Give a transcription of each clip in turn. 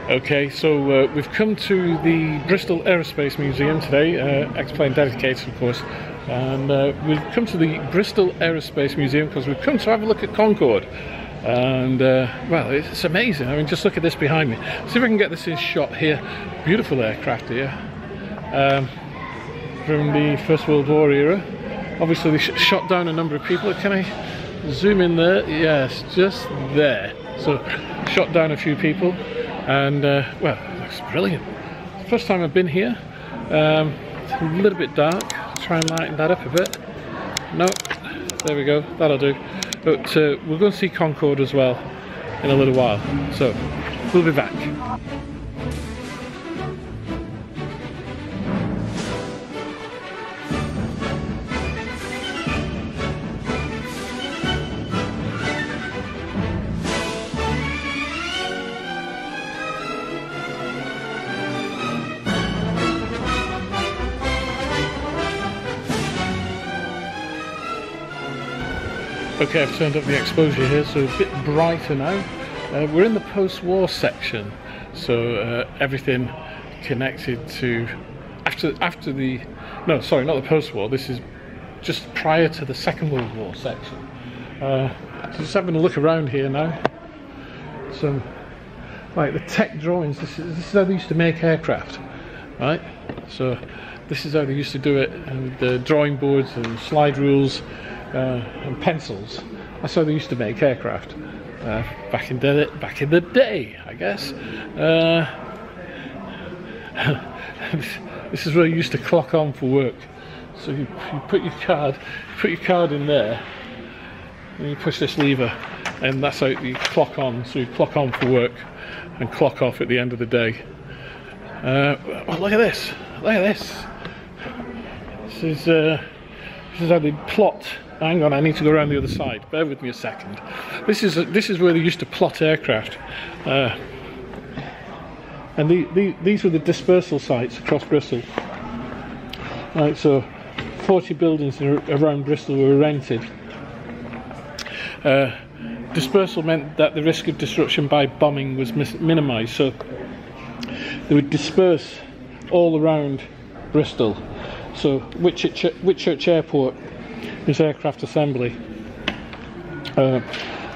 Okay, so we've come to the Bristol Aerospace Museum today, X-Plane dedicated of course, and we've come to the Bristol Aerospace Museum because we've come to have a look at Concorde, and well, it's amazing. I mean, just look at this behind me. See if I can get this in shot here. Beautiful aircraft here, from the First World War era. Obviously they shot down a number of people. Can I zoom in there? Yes, just there. So shot down a few people. And well, it looks brilliant. First time I've been here. It's a little bit dark. Try and lighten that up a bit. No, there we go. That'll do. But we're going to see Concorde as well in a little while. So we'll be back. Okay, I've turned up the exposure here, so a bit brighter now. We're in the post-war section, so everything connected to after the not the post-war. This is just prior to the Second World War section. Just having a look around here now. So, like the tech drawings. This is how they used to make aircraft, right? So this is how they used to do it, and the drawing boards and slide rules. And pencils. That's how they used to make aircraft back in the day, I guess. This is where you used to clock on for work. So you put your card in there, and you push this lever, and that's how you clock on. So you clock on for work and clock off at the end of the day. Well, look at this! Look at this! This is how they plot. Hang on, I need to go around the other side. Bear with me a second. This is where they used to plot aircraft, and these were the dispersal sites across Bristol. Right, so 40 buildings around Bristol were rented. Dispersal meant that the risk of disruption by bombing was minimised, so they would disperse all around Bristol. So Whitchurch Airport is aircraft assembly. The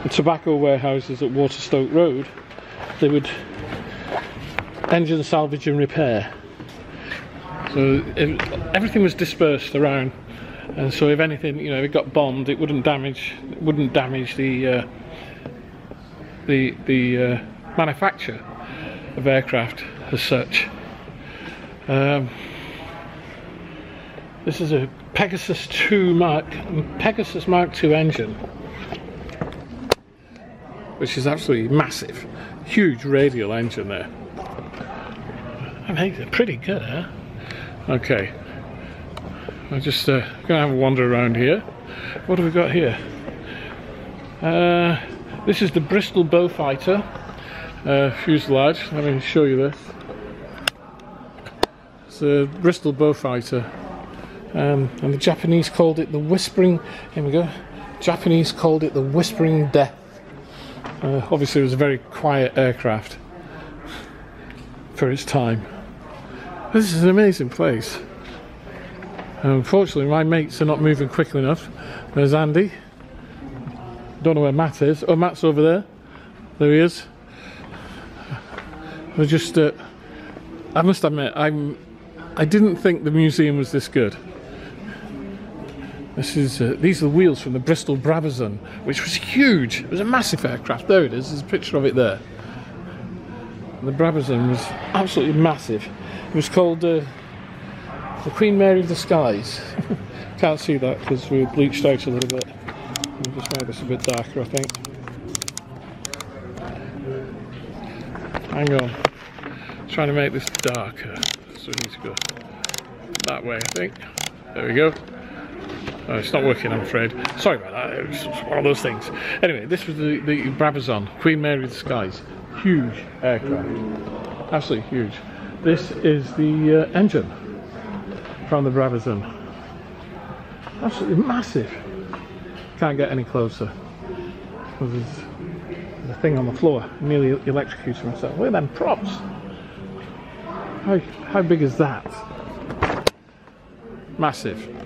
tobacco warehouses at Waterstoke Road, they would engine salvage and repair. So everything was dispersed around, and so if anything, you know, if it got bombed, it wouldn't damage the manufacture of aircraft as such. This is a Pegasus Mark II engine, which is absolutely massive, huge radial engine there. I mean, they're pretty good, huh? Okay, I'm just gonna have a wander around here. What have we got here? This is the Bristol Beaufighter fuselage. Let me show you this. It's a Bristol Beaufighter. And the Japanese called it the Whispering. Here we go. Japanese called it the Whispering Death. Obviously, it was a very quiet aircraft for its time. This is an amazing place. Unfortunately, my mates are not moving quickly enough. There's Andy. Don't know where Matt is. Oh, Matt's over there. There he is. I must admit, I didn't think the museum was this good. These are the wheels from the Bristol Brabazon, which was huge. It was a massive aircraft. There it is. There's a picture of it there. The Brabazon was absolutely massive. It was called the Queen Mary of the Skies. Can't see that because we were bleached out a little bit. We'll just make this a bit darker, I think. Hang on. Trying to make this darker. So we need to go that way, I think. There we go. Oh, it's not working, I'm afraid. Sorry about that. It was one of those things. Anyway, this was the Brabazon, Queen Mary of the Skies. Huge aircraft. Absolutely huge. This is the engine from the Brabazon. Absolutely massive. Can't get any closer. There's the thing on the floor. Nearly electrocuted myself. Look at them props. How big is that? Massive.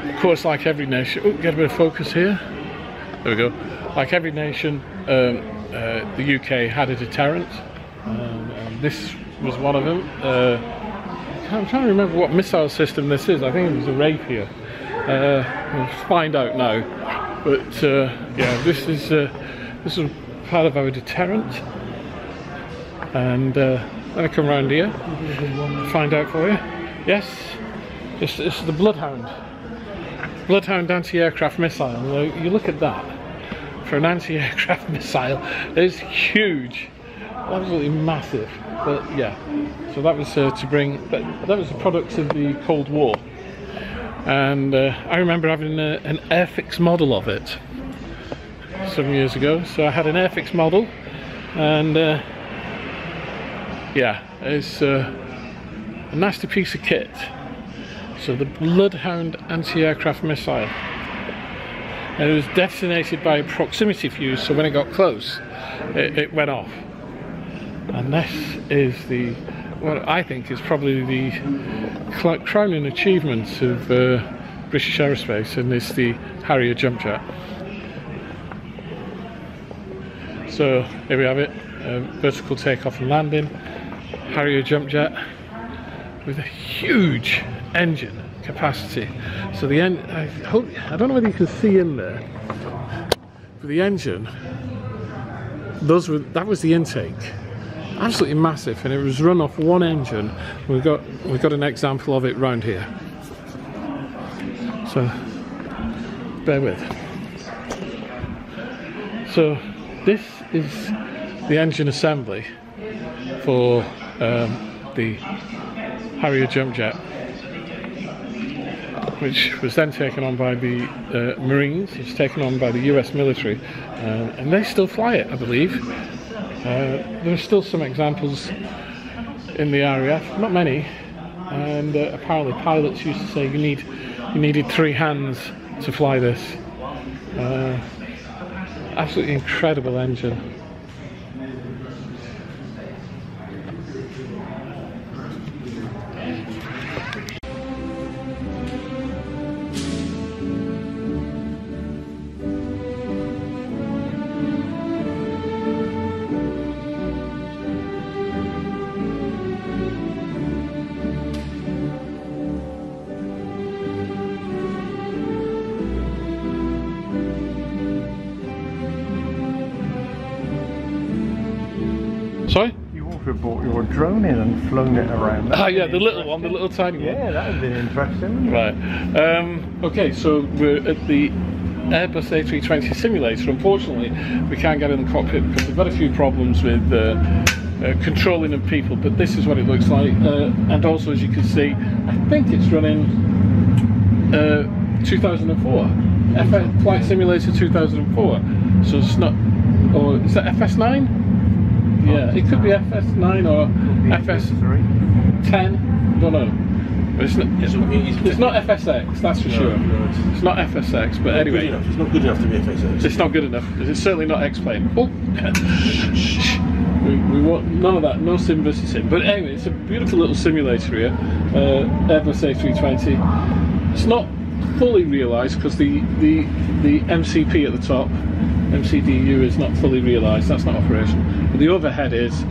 Of course, like every nation, get a bit of focus here. There we go. Like every nation, the UK had a deterrent, and this was one of them. I'm trying to remember what missile system this is. I think it was a Rapier. We'll find out now. But yeah, this is part of our deterrent. And let me come round here, find out for you. Yes, this is the Bloodhound. Bloodhound anti-aircraft missile. Now, you look at that. For an anti-aircraft missile, it's huge, absolutely massive. But yeah, so that was to bring. That was the products of the Cold War, and I remember having an Airfix model of it some years ago. So I had an Airfix model, and yeah, it's a nasty piece of kit. So the Bloodhound anti-aircraft missile, and it was detonated by a proximity fuse, so when it got close it went off. And this is what I think is probably the crowning achievement of British aerospace, and it's the Harrier jump jet. So here we have it, vertical takeoff and landing, Harrier jump jet with a huge engine capacity. So the end, I don't know whether you can see in there, but the engine, that was the intake, absolutely massive, and it was run off one engine. We've got an example of it round here. So bear with. So this is the engine assembly for the Harrier jump jet, which was then taken on by the Marines. It's taken on by the US military, and they still fly it, I believe. There are still some examples in the RAF, not many, and apparently pilots used to say you needed 3 hands to fly this. Absolutely incredible engine. Sorry? You also brought your drone in and flown it around. Ah, yeah, the little one, the little tiny one. Yeah, that would have been interesting. Right. Okay, so we're at the Airbus A320 simulator. Unfortunately, we can't get in the cockpit because we've got a few problems with controlling of people, but this is what it looks like. And also, as you can see, I think it's running 2004. Flight Simulator 2004. So it's not, or is that FS9? Yeah, it could be FS9 or FS10, don't know. But it's not FSX, that's for sure. No, it's not FSX, but anyway. It's not good enough to be FSX. It's not good enough. It's certainly not X-Plane. Oh. we want none of that. No sim versus sim. But anyway, it's a beautiful little simulator here. Airbus A320. It's not fully realised because the MCP at the top, MCDU, is not fully realised. That's not operational. But the overhead is,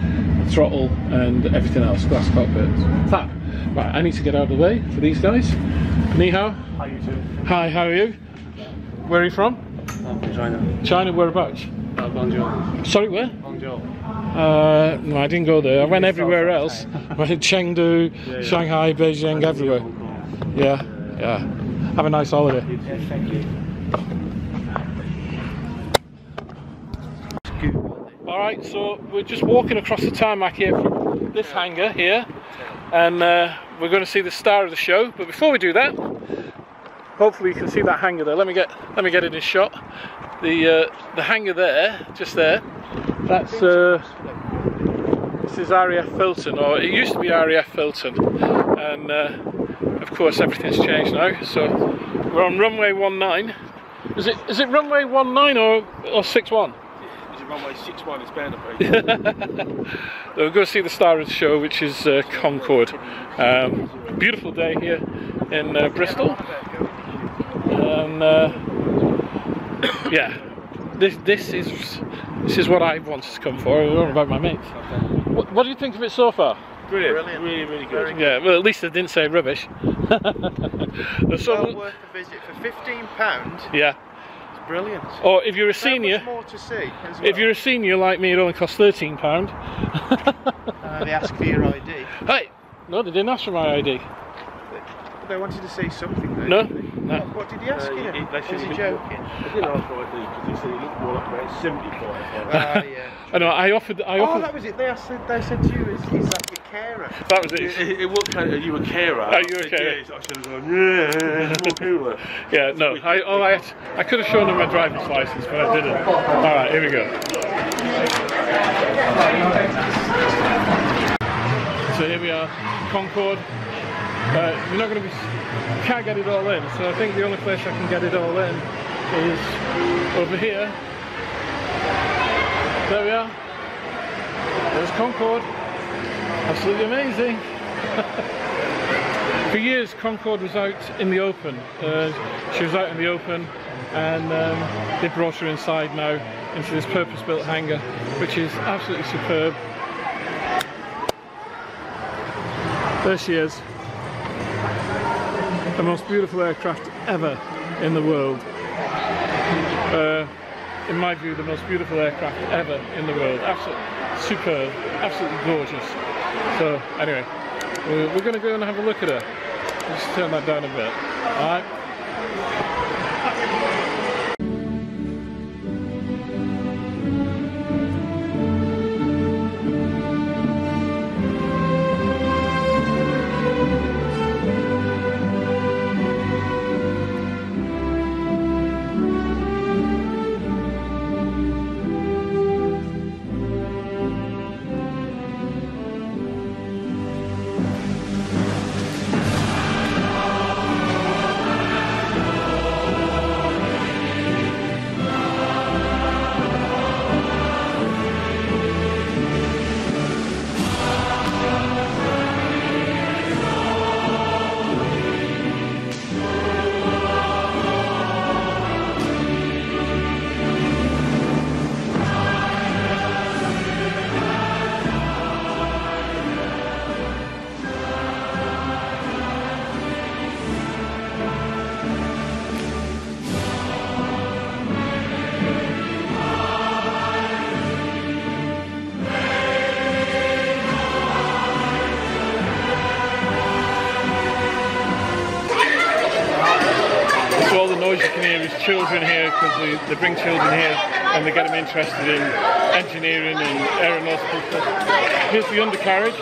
throttle and everything else. Glass cockpit. Fab. Right, I need to get out of the way for these guys. Ni hao. How you doing? Hi, how are you? Where are you from? I'm from China. China, whereabouts? Guangzhou. Sorry, where? Guangzhou. No, I didn't go there. I went everywhere else. I went Chengdu, Shanghai, Beijing, everywhere. Yeah, yeah. Have a nice holiday. Yeah, thank you. Alright, so we're just walking across the tarmac here from this hangar here. And we're going to see the star of the show. But before we do that, hopefully you can see that hangar there. Let me get it in shot. The hangar there, just there. That's this is RAF Filton, or it used to be RAF Filton, and of course everything's changed now. So we're on runway 19. Is it runway 19 or 61? Runway 61 is bound to be. We're going to see the star of the show, which is Concorde. Beautiful day here in Bristol, and yeah, this is what I wanted to come for. I don't know about my mates. What do you think of it so far? Brilliant. Really, really good. Yeah, well, at least I didn't say rubbish. It's well worth the visit for £15. Yeah. Brilliant. Or if you're a senior, more to see as well. If you're a senior like me, it only costs £13. They ask for your ID. Hey, no, they didn't ask for my ID. They wanted to see something. Though, No, didn't they? no. What did he ask you? Was he joking? I didn't ask for ID because he said he looked more like about 75. Ah, yeah. I know. I offered. Oh, that was it. They said to you, "Is that your carer?" That was it. It was kind of, are you a carer? Are you a carer? Yes, I should have gone, yeah, it's more cooler. Yeah, no. I could have shown them my driver's license, but I didn't. All right, here we go. So here we are, Concorde. You're not going to be. Can't get it all in. So I think the only place I can get it all in is over here. There we are. There's Concorde. Absolutely amazing. For years, Concorde was out in the open. She was out in the open, and they brought her inside now into this purpose-built hangar, which is absolutely superb. There she is. The most beautiful aircraft ever in the world. In my view, the most beautiful aircraft ever in the world. Absolutely superb, absolutely gorgeous. So anyway, we're going to go and have a look at her. Just turn that down a bit. All right. All the noise you can hear is children here, because they bring children here and they get them interested in engineering and aeronautical stuff. Here's the undercarriage.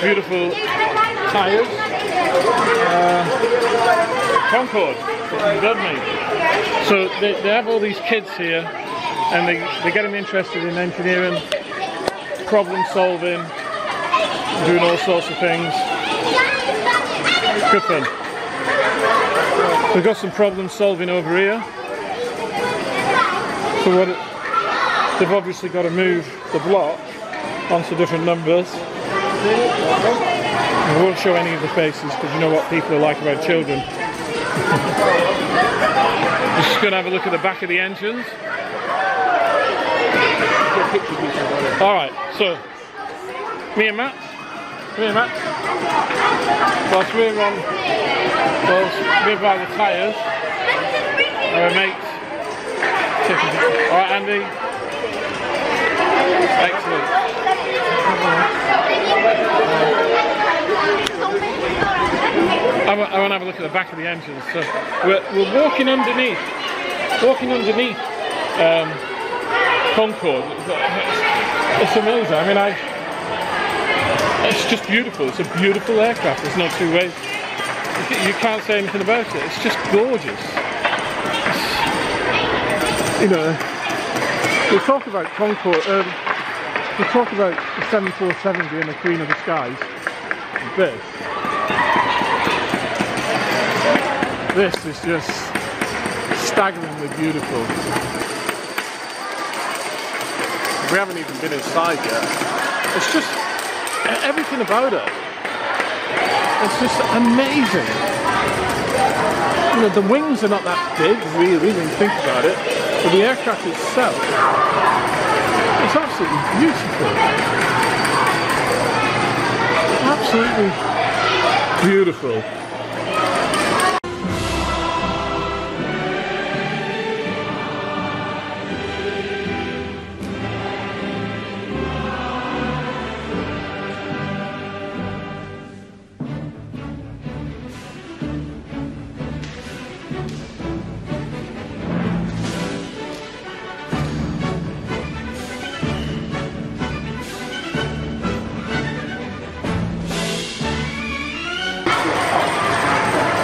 Beautiful tyres. Concorde, love me. So they have all these kids here, and they get them interested in engineering, problem solving, doing all sorts of things. Good fun. We've got some problem solving over here. So they've obviously got to move the block onto different numbers. I won't show any of the faces because you know what people are like about children. Just going to have a look at the back of the engines. Alright, so me and Matt, whilst we're by the tyres, our mate. Alright, Andy. Excellent. I want to have a look at the back of the engines. So we're walking underneath Concorde. It's amazing. I mean, it's just beautiful. It's a beautiful aircraft. There's no two ways. You can't say anything about it. It's just gorgeous. You know, we talk about Concorde. We talk about the 747 being the queen of the skies. This is just staggeringly beautiful. We haven't even been inside yet. It's just everything about it. It's just amazing. You know, the wings are not that big, really, when you think about it. But the aircraft itself, it's absolutely beautiful. Absolutely beautiful.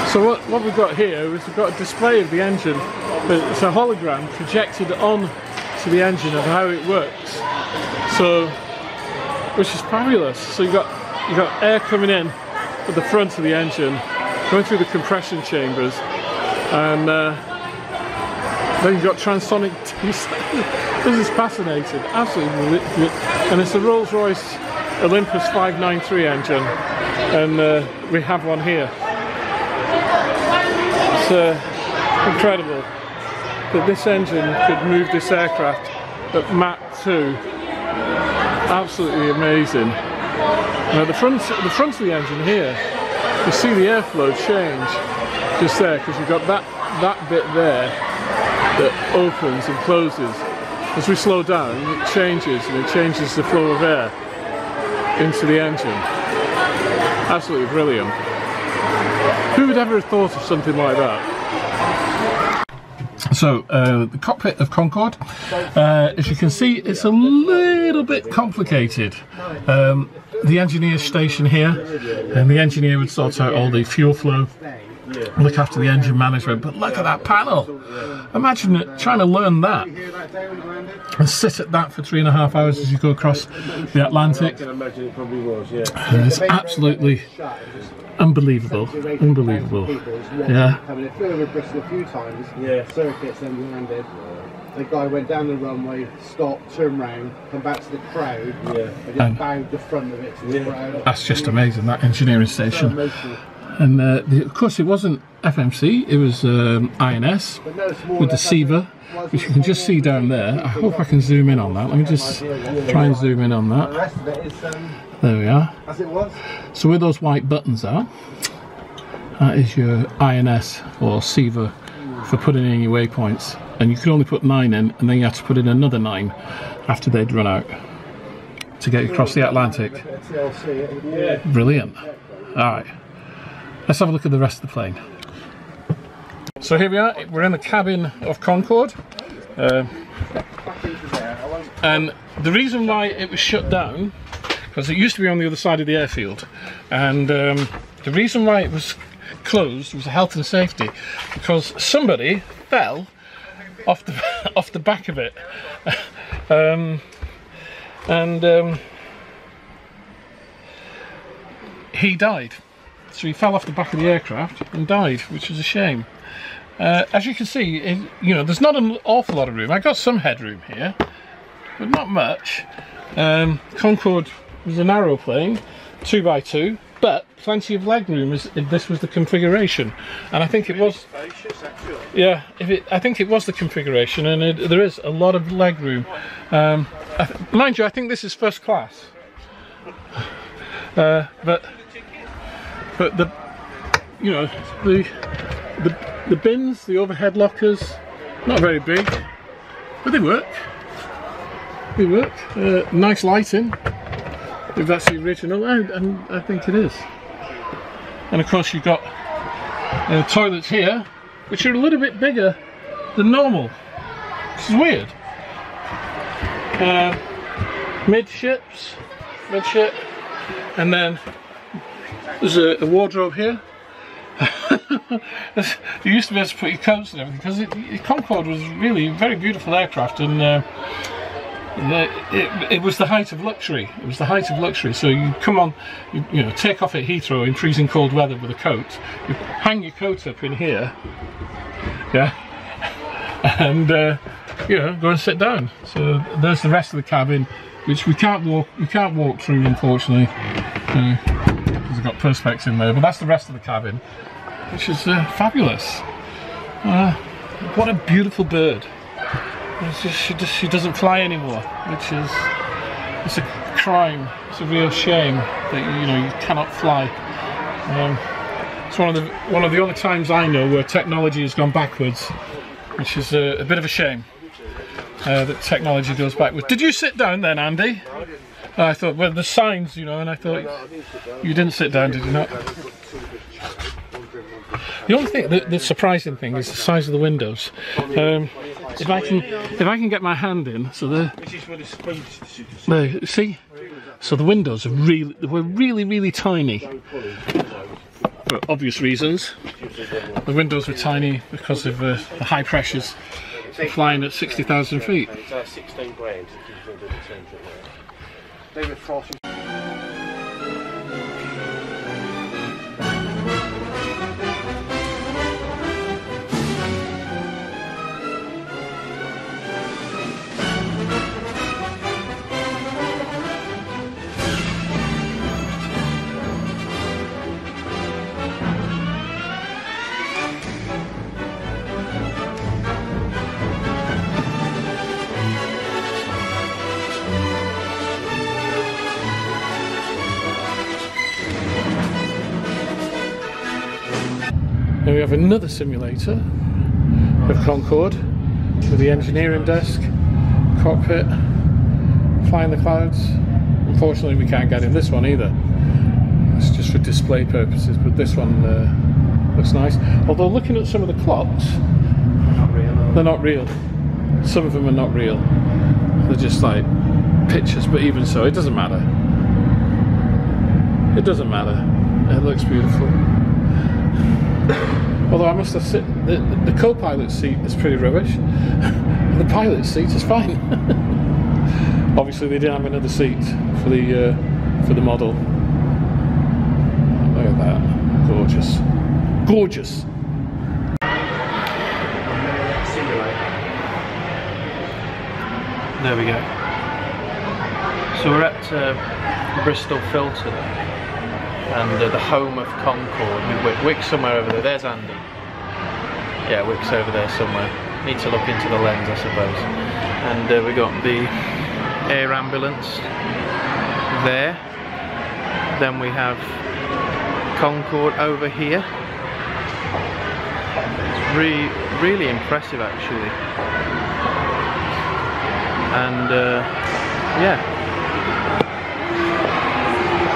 So what we've got here is we've got a display of the engine, but it's a hologram projected on to the engine of how it works. So, which is fabulous. So you've got air coming in at the front of the engine, going through the compression chambers, and then you've got transonic. This is fascinating, absolutely, and it's a Rolls-Royce Olympus 593 engine, and we have one here. It's incredible that this engine could move this aircraft at Mach 2. Absolutely amazing. Now the front of the engine here, you see the airflow change just there, because you've got that bit there that opens and closes. As we slow down, it changes, and it changes the flow of air into the engine. Absolutely brilliant. Who would ever have thought of something like that? So, the cockpit of Concorde, as you can see, it's a little bit complicated. The engineer station here, and the engineer would sort out all the fuel flow, look after the engine management, but look at that panel! Imagine trying to learn that and sit at that for 3.5 hours as you go across the Atlantic. I can imagine it probably was, yeah. It's absolutely unbelievable, unbelievable. Yeah. I mean, it flew over Bristol a few times, circuits, then landed. The guy went down the runway, stopped, turned round, come back to the crowd, and just bowed the front of it to the crowd. That's just amazing, that engineering station. And of course it wasn't FMC, it was INS with the SEVA, which you can just see down there. I hope I can zoom in on that. Let me just try and zoom in on that. There we are. As it was. So where those white buttons are, that is your INS or SEVA for putting in your waypoints. And you could only put 9 in, and then you had to put in another 9 after they'd run out to get across the Atlantic. Brilliant. Alright. Let's have a look at the rest of the plane. So here we are, we're in the cabin of Concorde. And the reason why it was shut down, because it used to be on the other side of the airfield, and the reason why it was closed was health and safety, because somebody fell off the back of it. he died. So he fell off the back of the aircraft and died, which is a shame. As you can see, you know, there's not an awful lot of room. I got some headroom here, but not much. Concorde was a narrow plane, 2x2, but plenty of leg room if this was the configuration. And I think it was. Yeah, I think it was the configuration, and there is a lot of leg room. Mind you, I think this is first class. But the, you know, the bins, the overhead lockers, not very big, but they work. They work. Nice lighting. If that's the original, and I think it is. And of course you've got toilets here, which are a little bit bigger than normal, which is weird. Midship, and then there's a wardrobe here. You used to be able to put your coats and everything, because Concorde was really a very beautiful aircraft, and it was the height of luxury. It was the height of luxury. So you come on, you know, take off at Heathrow in freezing cold weather with a coat. You hang your coat up in here, yeah, and you know, go and sit down. So there's the rest of the cabin, which we can't walk through, unfortunately, because we've got perspex in there. But that's the rest of the cabin, which is fabulous. What a beautiful bird. She doesn't fly anymore, which is, it's a crime. It's a real shame that, you know, you cannot fly. It's one of the only times I know where technology has gone backwards, which is a bit of a shame that technology goes backwards. Did you sit down then, Andy? I thought, well, the signs, you know, and I thought you didn't sit down, did you not? The only thing, the surprising thing, is the size of the windows. If I can get my hand in, so there, see, so the windows are really tiny, for obvious reasons. The windows were tiny because of the high pressures flying at 60,000 feet. It's 16 grand. Then we have another simulator of Concorde with the engineering desk, cockpit, flying the clouds. Unfortunately, we can't get in this one either. It's just for display purposes, but this one looks nice. Although looking at some of the clocks, they're not real. Some of them are not real. They're just like pictures, but even so, it doesn't matter. It doesn't matter. It looks beautiful. Although I must have said the co-pilot seat is pretty rubbish. The pilot seat is fine. Obviously, they didn't have another seat for the model. Look at that, gorgeous, gorgeous. There we go. So we're at Bristol Filter, and the home of Concorde. Wick's somewhere over there. There's Andy. Yeah, Wick's over there somewhere. Need to look into the lens, I suppose. And we got the air ambulance there. Then we have Concorde over here. It's really impressive, actually. And yeah.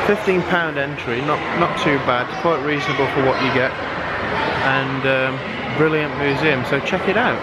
£15 entry, not too bad, quite reasonable for what you get, and brilliant museum, so check it out.